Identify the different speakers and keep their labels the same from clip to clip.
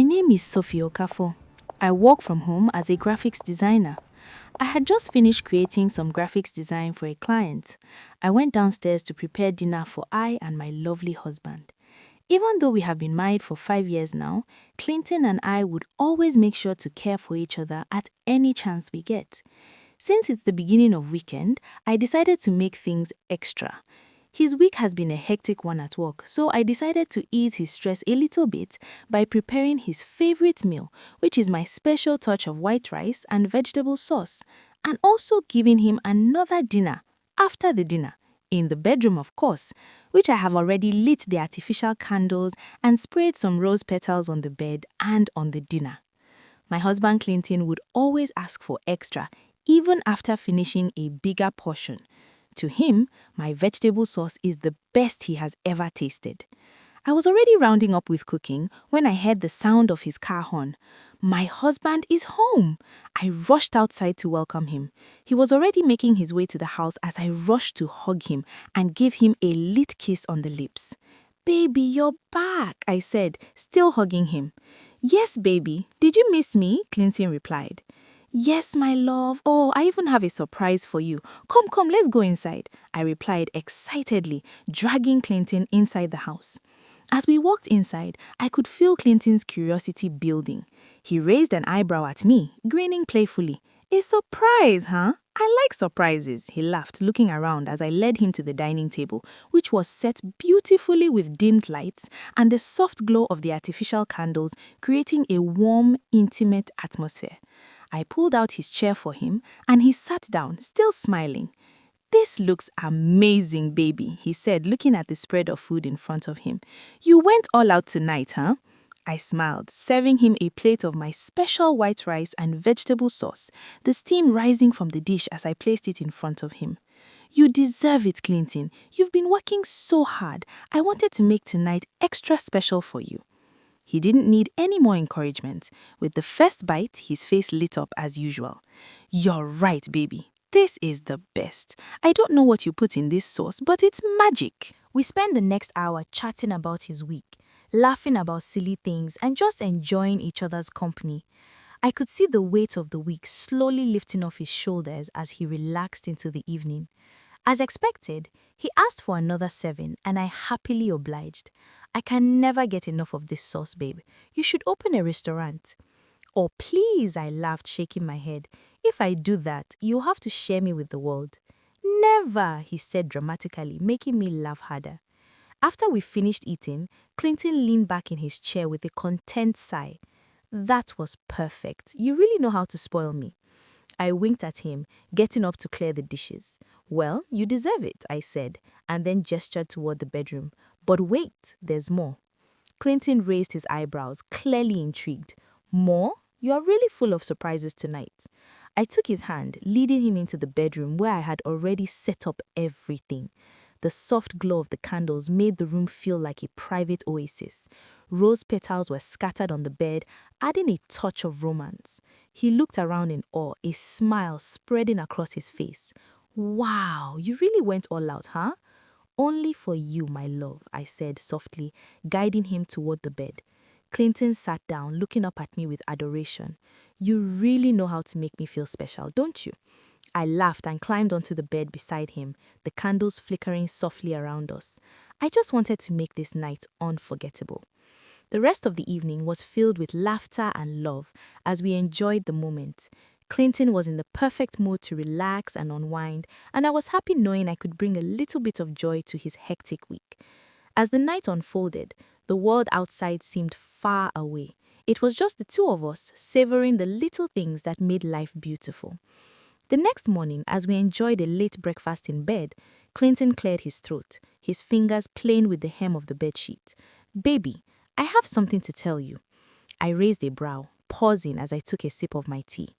Speaker 1: My name is Sophie Okafor. I work from home as a graphics designer. I had just finished creating some graphics design for a client. I went downstairs to prepare dinner for I and my lovely husband. Even though we have been married for 5 years now, Clinton and I would always make sure to care for each other at any chance we get. Since it's the beginning of weekend, I decided to make things extra. His week has been a hectic one at work, so I decided to ease his stress a little bit by preparing his favorite meal, which is my special touch of white rice and vegetable sauce, and also giving him another dinner after the dinner, in the bedroom of course, which I have already lit the artificial candles and sprayed some rose petals on the bed and on the dinner. My husband Clinton would always ask for extra, even after finishing a bigger portion. To him, my vegetable sauce is the best he has ever tasted. I was already rounding up with cooking when I heard the sound of his car horn. My husband is home! I rushed outside to welcome him. He was already making his way to the house as I rushed to hug him and give him a lit kiss on the lips. "Baby, you're back," I said, still hugging him. "Yes, baby. Did you miss me?" Clinton replied. "Yes, my love. Oh, I even have a surprise for you. Come, let's go inside," I replied excitedly, dragging Clinton inside the house. As we walked inside, I could feel Clinton's curiosity building. He raised an eyebrow at me, grinning playfully. "A surprise, huh? I like surprises," he laughed, looking around as I led him to the dining table, which was set beautifully with dimmed lights and the soft glow of the artificial candles, creating a warm, intimate atmosphere. I pulled out his chair for him, and he sat down, still smiling. "This looks amazing, baby," he said, looking at the spread of food in front of him. "You went all out tonight, huh?" I smiled, serving him a plate of my special white rice and vegetable sauce, the steam rising from the dish as I placed it in front of him. "You deserve it, Clinton. You've been working so hard. I wanted to make tonight extra special for you." He didn't need any more encouragement. With the first bite, his face lit up as usual. "You're right, baby. This is the best. I don't know what you put in this sauce, but it's magic." We spent the next hour chatting about his week, laughing about silly things, and just enjoying each other's company. I could see the weight of the week slowly lifting off his shoulders as he relaxed into the evening. As expected, he asked for another 7, and I happily obliged. "I can never get enough of this sauce, babe. You should open a restaurant." "Oh, please," I laughed, shaking my head. "If I do that, you'll have to share me with the world." "Never," he said dramatically, making me laugh harder. After we finished eating, Clinton leaned back in his chair with a content sigh. "That was perfect. You really know how to spoil me." I winked at him, getting up to clear the dishes. "Well, you deserve it," I said, and then gestured toward the bedroom. "But wait, there's more." Clinton raised his eyebrows, clearly intrigued. "More? You are really full of surprises tonight." I took his hand, leading him into the bedroom where I had already set up everything. The soft glow of the candles made the room feel like a private oasis. Rose petals were scattered on the bed, adding a touch of romance. He looked around in awe, a smile spreading across his face. "Wow, you really went all out, huh?" "Only for you, my love," I said softly, guiding him toward the bed. Clinton sat down, looking up at me with adoration. "You really know how to make me feel special, don't you?" I laughed and climbed onto the bed beside him, the candles flickering softly around us. I just wanted to make this night unforgettable. The rest of the evening was filled with laughter and love as we enjoyed the moment. Clinton was in the perfect mood to relax and unwind, and I was happy knowing I could bring a little bit of joy to his hectic week. As the night unfolded, the world outside seemed far away. It was just the two of us, savoring the little things that made life beautiful. The next morning, as we enjoyed a late breakfast in bed, Clinton cleared his throat, his fingers playing with the hem of the bedsheet. "Baby, I have something to tell you." I raised a brow, pausing as I took a sip of my tea.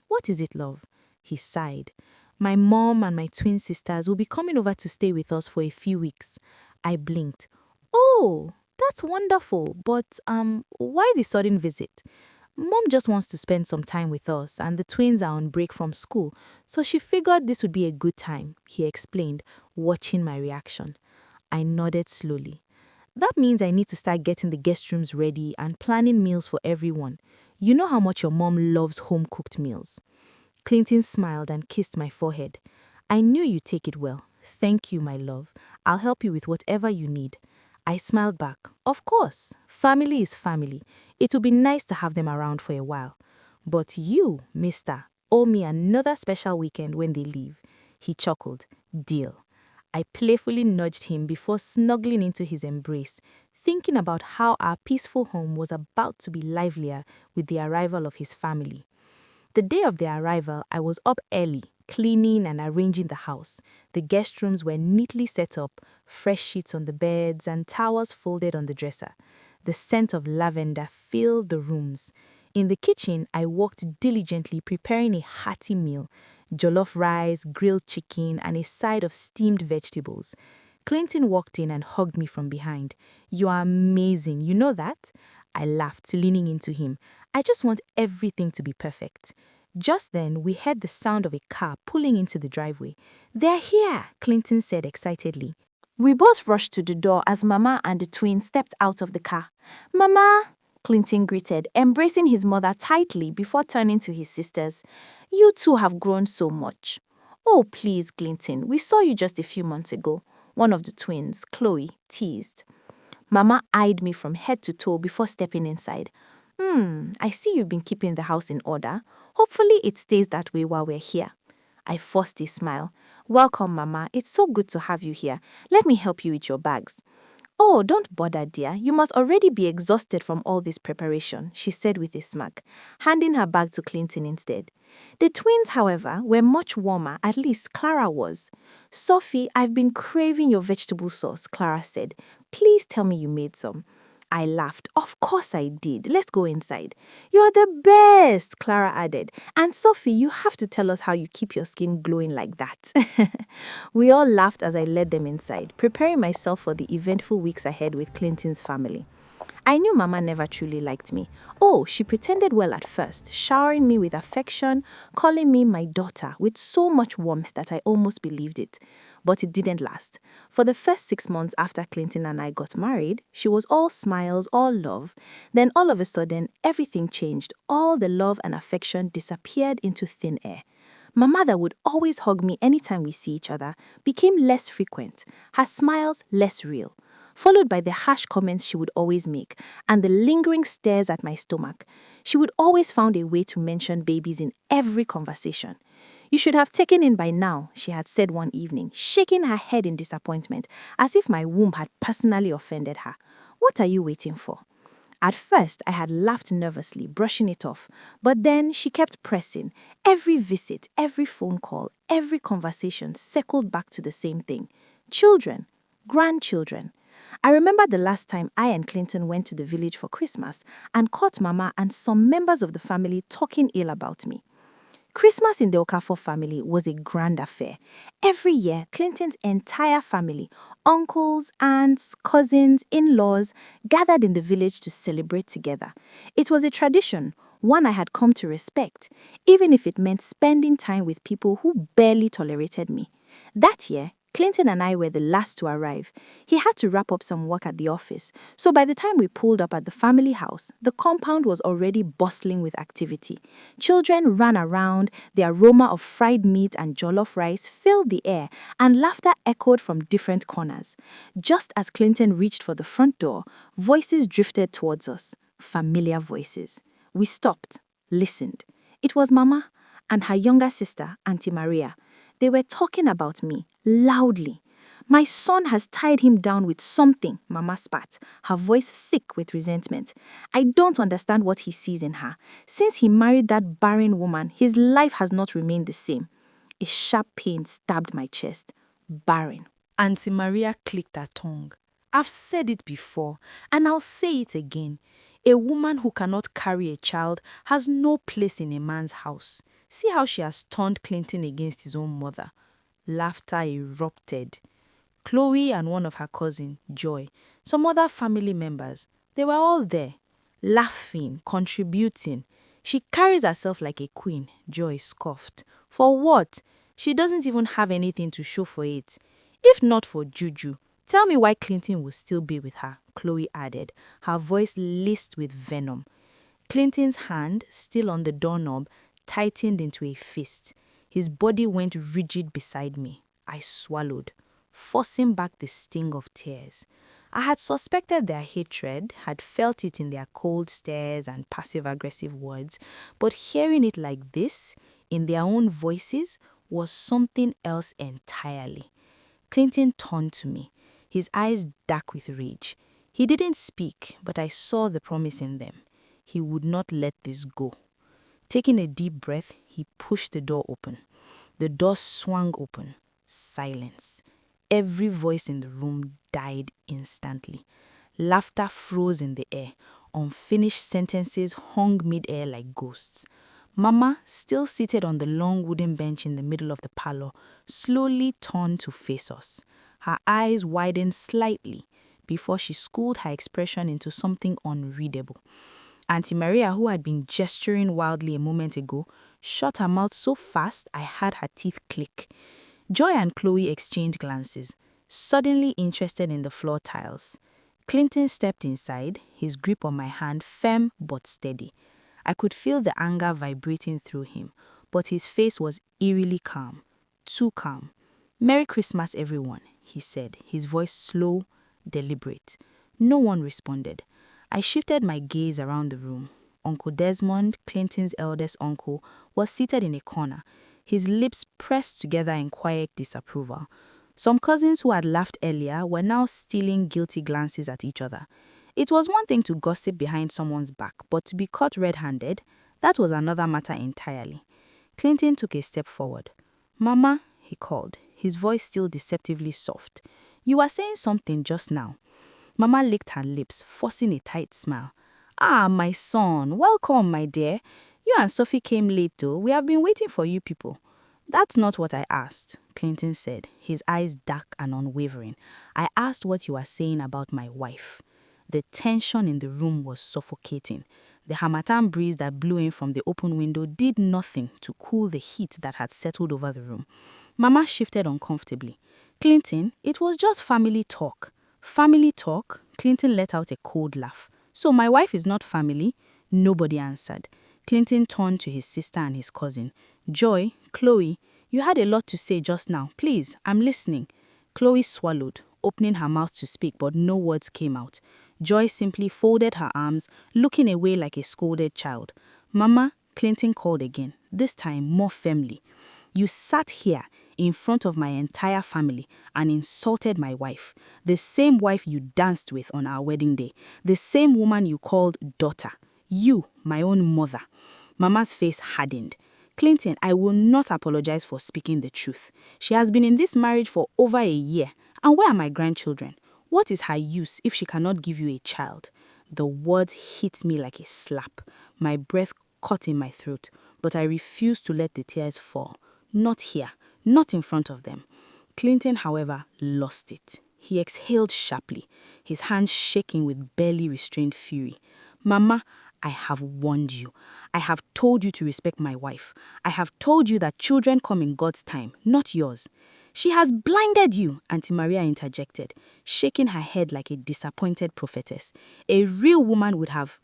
Speaker 1: What is it, love?" He sighed. "My mom and my twin sisters will be coming over to stay with us for a few weeks." I blinked. "Oh, that's wonderful, but why the sudden visit?" "Mom just wants to spend some time with us, and the twins are on break from school, so she figured this would be a good time," he explained, watching my reaction. I nodded slowly. That means I need to start getting the guest rooms ready and planning meals for everyone. You know how much your mom loves home-cooked meals. Clinton smiled and kissed my forehead. I knew you'd take it well. Thank you, my love. I'll help you with whatever you need. I smiled back. Of course, family is family. It would be nice to have them around for a while. But you, mister, owe me another special weekend when they leave. He chuckled. Deal. I playfully nudged him before snuggling into his embrace, thinking about how our peaceful home was about to be livelier with the arrival of his family. The day of their arrival, I was up early, cleaning and arranging the house. The guest rooms were neatly set up, fresh sheets on the beds and towels folded on the dresser. The scent of lavender filled the rooms. In the kitchen, I worked diligently preparing a hearty meal, jollof rice, grilled chicken, and a side of steamed vegetables. Clinton walked in and hugged me from behind. You are amazing, you know that? I laughed, leaning into him. I just want everything to be perfect. Just then, we heard the sound of a car pulling into the driveway. They're here, Clinton said excitedly. We both rushed to the door as Mama and the twins stepped out of the car. Mama, Clinton greeted, embracing his mother tightly before turning to his sisters. You two have grown so much. Oh, please, Clinton, we saw you just a few months ago. One of the twins, Chloe, teased. Mama eyed me from head to toe before stepping inside. I see you've been keeping the house in order. Hopefully it stays that way while we're here. I forced a smile. Welcome, Mama. It's so good to have you here. Let me help you with your bags. Oh, don't bother, dear. You must already be exhausted from all this preparation, she said with a smirk, handing her bag to Clinton instead. The twins, however, were much warmer, at least Clara was. Sophie, I've been craving your vegetable sauce, Clara said. Please tell me you made some. I laughed. Of course I did. Let's go inside. You're the best, Clara added. And Sophie, you have to tell us how you keep your skin glowing like that. We all laughed as I led them inside, preparing myself for the eventful weeks ahead with Clinton's family. I knew Mama never truly liked me. Oh, she pretended well at first, showering me with affection, calling me my daughter with so much warmth that I almost believed it. But it didn't last. For the first 6 months after Clinton and I got married, she was all smiles, all love. Then all of a sudden, everything changed. All the love and affection disappeared into thin air. My mother would always hug me anytime we see each other, became less frequent, her smiles less real, followed by the harsh comments she would always make and the lingering stares at my stomach. She would always find a way to mention babies in every conversation. You should have taken in by now, she had said one evening, shaking her head in disappointment, as if my womb had personally offended her. What are you waiting for? At first, I had laughed nervously, brushing it off, but then she kept pressing. Every visit, every phone call, every conversation circled back to the same thing. Children, grandchildren. I remember the last time I and Clinton went to the village for Christmas and caught Mama and some members of the family talking ill about me. Christmas in the Okafor family was a grand affair. Every year, Clinton's entire family, uncles, aunts, cousins, in-laws, gathered in the village to celebrate together. It was a tradition, one I had come to respect, even if it meant spending time with people who barely tolerated me. That year, Clinton and I were the last to arrive. He had to wrap up some work at the office, so by the time we pulled up at the family house, the compound was already bustling with activity. Children ran around, the aroma of fried meat and jollof rice filled the air, and laughter echoed from different corners. Just as Clinton reached for the front door, voices drifted towards us, familiar voices. We stopped, listened. It was Mama and her younger sister, Auntie Maria. They were talking about me, loudly. My son has tied him down with something, Mama spat, her voice thick with resentment. I don't understand what he sees in her. Since he married that barren woman, his life has not remained the same. A sharp pain stabbed my chest. Barren. Auntie Maria clicked her tongue. I've said it before, and I'll say it again. A woman who cannot carry a child has no place in a man's house. See how she has turned Clinton against his own mother. Laughter erupted. Chloe and one of her cousins, Joy, some other family members, they were all there, laughing, contributing. She carries herself like a queen, Joy scoffed. For what? She doesn't even have anything to show for it. If not for Juju, tell me why Clinton will still be with her. Chloe added, her voice laced with venom. Clinton's hand, still on the doorknob, tightened into a fist. His body went rigid beside me. I swallowed, forcing back the sting of tears. I had suspected their hatred, had felt it in their cold stares and passive-aggressive words, but hearing it like this, in their own voices, was something else entirely. Clinton turned to me, his eyes dark with rage. He didn't speak, but I saw the promise in them. He would not let this go. Taking a deep breath, he pushed the door open. The door swung open. Silence. Every voice in the room died instantly. Laughter froze in the air. Unfinished sentences hung mid-air like ghosts. Mama, still seated on the long wooden bench in the middle of the parlor, slowly turned to face us. Her eyes widened slightly before she schooled her expression into something unreadable. Auntie Maria, who had been gesturing wildly a moment ago, shut her mouth so fast I heard her teeth click. Joy and Chloe exchanged glances, suddenly interested in the floor tiles. Clinton stepped inside, his grip on my hand firm but steady. I could feel the anger vibrating through him, but his face was eerily calm, too calm. "Merry Christmas, everyone," he said, his voice slow, deliberate. No one responded. I shifted my gaze around the room. Uncle Desmond, Clinton's eldest uncle, was seated in a corner, his lips pressed together in quiet disapproval. Some cousins who had laughed earlier were now stealing guilty glances at each other. It was one thing to gossip behind someone's back, but to be caught red-handed, that was another matter entirely. Clinton took a step forward. "Mama," he called, his voice still deceptively soft. "You were saying something just now." Mama licked her lips, forcing a tight smile. "Ah, my son, welcome, my dear. You and Sophie came late though. We have been waiting for you people." "That's not what I asked," Clinton said, his eyes dark and unwavering. "I asked what you were saying about my wife." The tension in the room was suffocating. The harmattan breeze that blew in from the open window did nothing to cool the heat that had settled over the room. Mama shifted uncomfortably. "Clinton, it was just family talk." "Family talk?" Clinton let out a cold laugh. "So my wife is not family?" Nobody answered. Clinton turned to his sister and his cousin. "Joy, Chloe, you had a lot to say just now. Please, I'm listening." Chloe swallowed, opening her mouth to speak, but no words came out. Joy simply folded her arms, looking away like a scolded child. "Mama," Clinton called again, this time more firmly. "You sat here in front of my entire family and insulted my wife, the same wife you danced with on our wedding day, the same woman you called daughter. You, my own mother." Mama's face hardened. "Clinton, I will not apologize for speaking the truth. She has been in this marriage for over a year. And where are my grandchildren? What is her use if she cannot give you a child?" The words hit me like a slap. My breath caught in my throat, but I refused to let the tears fall. Not here, not in front of them. Clinton, however, lost it. He exhaled sharply, his hands shaking with barely restrained fury. "Mama, I have warned you. I have told you to respect my wife. I have told you that children come in God's time, not yours." "She has blinded you," Auntie Maria interjected, shaking her head like a disappointed prophetess. "A real woman would have..."